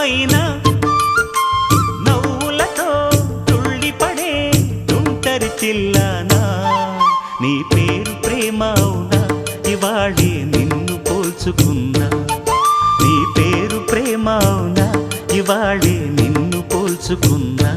అందమైన నవ్వులతో తుళ్ళిపడే తుంటరి చిల్లానా నీ పేరు ప్రేమ అవునా ఇవాళే నిన్ను పోల్చుకున్నా నీ పేరు ప్రేమ అవునా ఇవాళే నిన్ను పోల్చుకున్నా